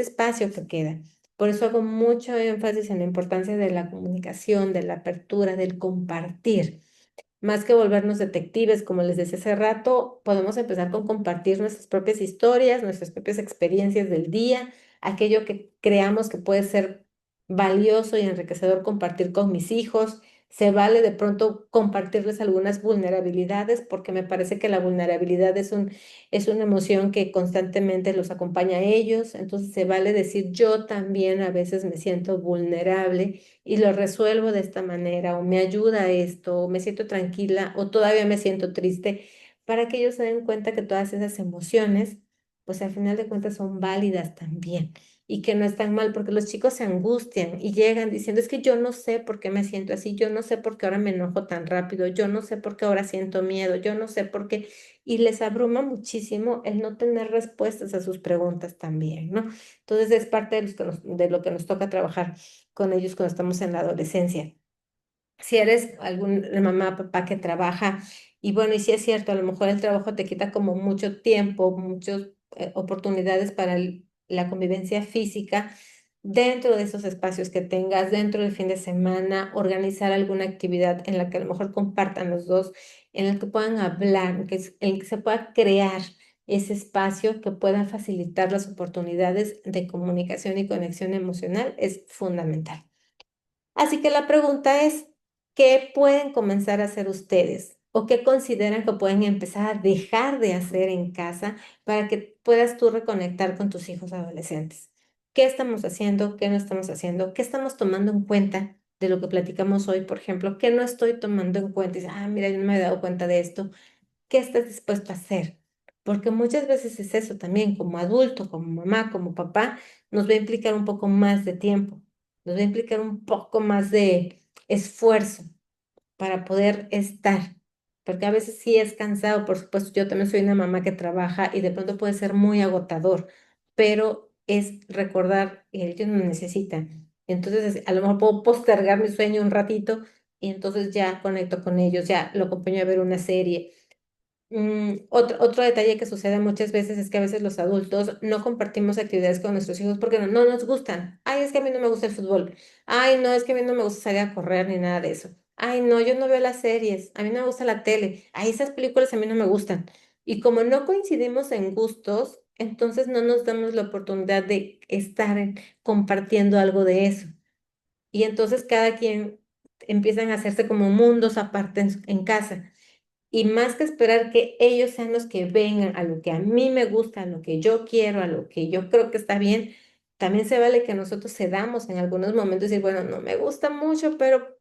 espacio que queda. Por eso hago mucho énfasis en la importancia de la comunicación, de la apertura, del compartir. Más que volvernos detectives, como les decía hace rato, podemos empezar con compartir nuestras propias historias, nuestras propias experiencias del día, aquello que creamos que puede ser valioso y enriquecedor compartir con mis hijos. Se vale de pronto compartirles algunas vulnerabilidades porque me parece que la vulnerabilidad es una emoción que constantemente los acompaña a ellos. Entonces se vale decir yo también a veces me siento vulnerable y lo resuelvo de esta manera, o me ayuda esto, o me siento tranquila, o todavía me siento triste, para que ellos se den cuenta que todas esas emociones pues al final de cuentas son válidas también y que no están mal, porque los chicos se angustian y llegan diciendo, es que yo no sé por qué me siento así, yo no sé por qué ahora me enojo tan rápido, yo no sé por qué ahora siento miedo, yo no sé por qué, y les abruma muchísimo el no tener respuestas a sus preguntas también, ¿no? Entonces es parte de, de lo que nos toca trabajar con ellos cuando estamos en la adolescencia. Si eres algún mamá, papá que trabaja, y bueno, y sí es cierto, a lo mejor el trabajo te quita como mucho tiempo, muchas oportunidades para la convivencia física, dentro de esos espacios que tengas, dentro del fin de semana, organizar alguna actividad en la que a lo mejor compartan los dos, en el que puedan hablar, en que se pueda crear ese espacio que pueda facilitar las oportunidades de comunicación y conexión emocional, es fundamental. Así que la pregunta es, ¿qué pueden comenzar a hacer ustedes? ¿O qué consideran que pueden empezar a dejar de hacer en casa para que puedas tú reconectar con tus hijos adolescentes? ¿Qué estamos haciendo? ¿Qué no estamos haciendo? ¿Qué estamos tomando en cuenta de lo que platicamos hoy, por ejemplo? ¿Qué no estoy tomando en cuenta? Y dices, mira, yo no me he dado cuenta de esto. ¿Qué estás dispuesto a hacer? Porque muchas veces es eso también, como adulto, como mamá, como papá, nos va a implicar un poco más de tiempo, nos va a implicar un poco más de esfuerzo para poder estar, porque a veces sí es cansado, por supuesto, yo también soy una mamá que trabaja y de pronto puede ser muy agotador, pero es recordar, ellos me necesitan. Entonces, a lo mejor puedo postergar mi sueño un ratito y entonces ya conecto con ellos, ya lo acompaño a ver una serie. Otro detalle que sucede muchas veces es que a veces los adultos no compartimos actividades con nuestros hijos porque no nos gustan. Ay, es que a mí no me gusta el fútbol. Ay, no, es que a mí no me gusta salir a correr ni nada de eso. Ay, no, yo no veo las series. A mí no me gusta la tele. Ay, esas películas a mí no me gustan. Y como no coincidimos en gustos, entonces no nos damos la oportunidad de estar compartiendo algo de eso. Y entonces cada quien empiezan a hacerse como mundos aparte en casa. Y más que esperar que ellos sean los que vengan a lo que a mí me gusta, a lo que yo quiero, a lo que yo creo que está bien, también se vale que nosotros cedamos en algunos momentos y decir, bueno, no me gusta mucho, pero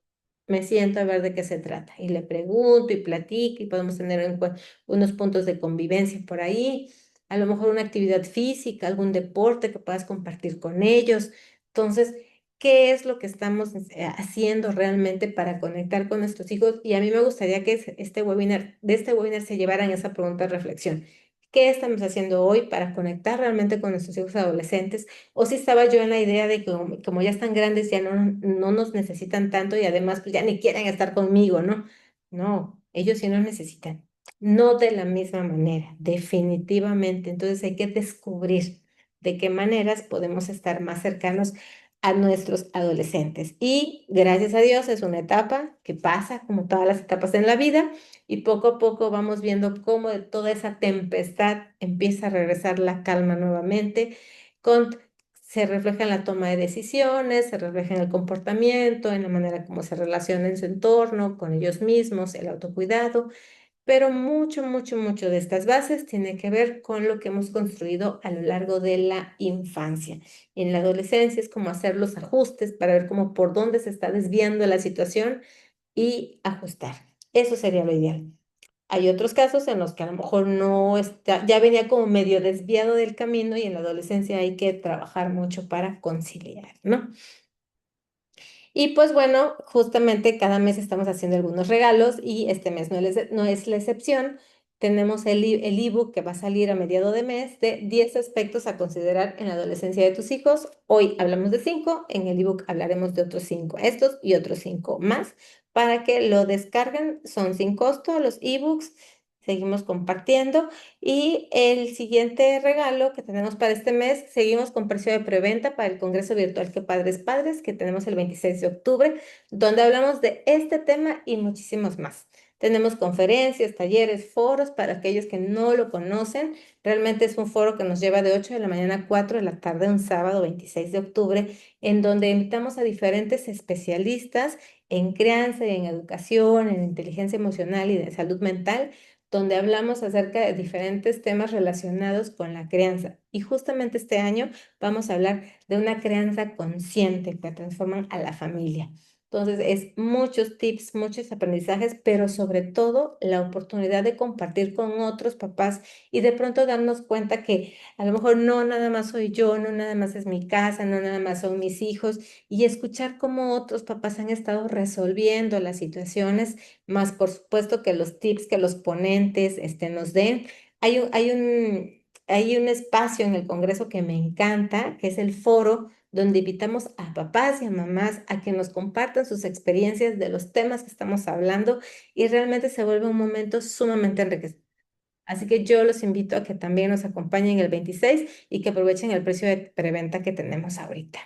me siento a ver de qué se trata. Y le pregunto y platico y podemos tener unos puntos de convivencia por ahí. A lo mejor una actividad física, algún deporte que puedas compartir con ellos. Entonces, qué es lo que estamos haciendo realmente para conectar con nuestros hijos. Y a mí me gustaría que de este webinar se llevaran esa pregunta de reflexión. ¿Qué estamos haciendo hoy para conectar realmente con nuestros hijos adolescentes? O si estaba yo en la idea de que como ya están grandes, ya no nos necesitan tanto y además pues ya ni quieren estar conmigo, ¿no? No, ellos sí nos necesitan. No de la misma manera, definitivamente. Entonces hay que descubrir de qué maneras podemos estar más cercanos a nuestros adolescentes. Y gracias a Dios es una etapa que pasa como todas las etapas en la vida y poco a poco vamos viendo cómo de toda esa tempestad empieza a regresar la calma nuevamente, con, se refleja en la toma de decisiones, se refleja en el comportamiento, en la manera como se relaciona en su entorno, con ellos mismos, el autocuidado, pero mucho de estas bases tiene que ver con lo que hemos construido a lo largo de la infancia. En la adolescencia es como hacer los ajustes para ver cómo por dónde se está desviando la situación y ajustar. Eso sería lo ideal. Hay otros casos en los que a lo mejor no está, ya venía como medio desviado del camino y en la adolescencia hay que trabajar mucho para conciliar, ¿no? Y pues bueno, justamente cada mes estamos haciendo algunos regalos y este mes no es la excepción. Tenemos el ebook que va a salir a mediado de mes de 10 aspectos a considerar en la adolescencia de tus hijos. Hoy hablamos de 5, en el ebook hablaremos de otros 5, estos y otros 5 más para que lo descarguen. Son sin costo los ebooks. Seguimos compartiendo. Y el siguiente regalo que tenemos para este mes, seguimos con precio de preventa para el Congreso Virtual Que Padres Padres, que tenemos el 26 de octubre, donde hablamos de este tema y muchísimos más. Tenemos conferencias, talleres, foros para aquellos que no lo conocen. Realmente es un foro que nos lleva de 8 de la mañana a 4 de la tarde, un sábado 26 de octubre, en donde invitamos a diferentes especialistas en crianza y en educación, en inteligencia emocional y de salud mental, donde hablamos acerca de diferentes temas relacionados con la crianza. Y justamente este año vamos a hablar de una crianza consciente que transforma a la familia. Entonces, es muchos tips, muchos aprendizajes, pero sobre todo la oportunidad de compartir con otros papás y de pronto darnos cuenta que a lo mejor no nada más soy yo, no nada más es mi casa, no nada más son mis hijos, y escuchar cómo otros papás han estado resolviendo las situaciones, más por supuesto que los tips que los ponentes nos den. Hay un espacio en el Congreso que me encanta, que es el foro donde invitamos a papás y a mamás a que nos compartan sus experiencias de los temas que estamos hablando y realmente se vuelve un momento sumamente enriquecedor. Así que yo los invito a que también nos acompañen el 26 y que aprovechen el precio de preventa que tenemos ahorita.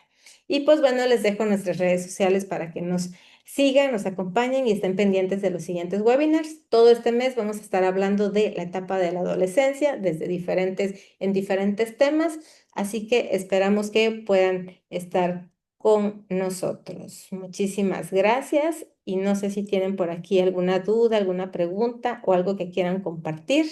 Y pues bueno, les dejo nuestras redes sociales para que nos sigan, nos acompañen y estén pendientes de los siguientes webinars. Todo este mes vamos a estar hablando de la etapa de la adolescencia en diferentes temas, así que esperamos que puedan estar con nosotros. Muchísimas gracias y no sé si tienen por aquí alguna duda, alguna pregunta o algo que quieran compartir.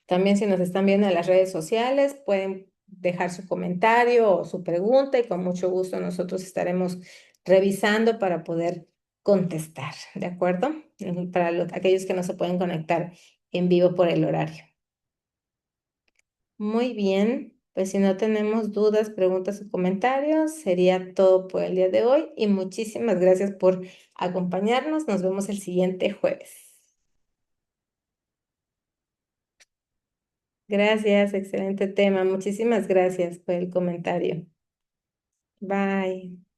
También si nos están viendo en las redes sociales, pueden dejar su comentario o su pregunta y con mucho gusto nosotros estaremos revisando para poder contestar, ¿de acuerdo? Para aquellos que no se pueden conectar en vivo por el horario. Muy bien, pues si no tenemos dudas, preguntas o comentarios, sería todo por el día de hoy y muchísimas gracias por acompañarnos. Nos vemos el siguiente jueves. Gracias, excelente tema. Muchísimas gracias por el comentario. Bye.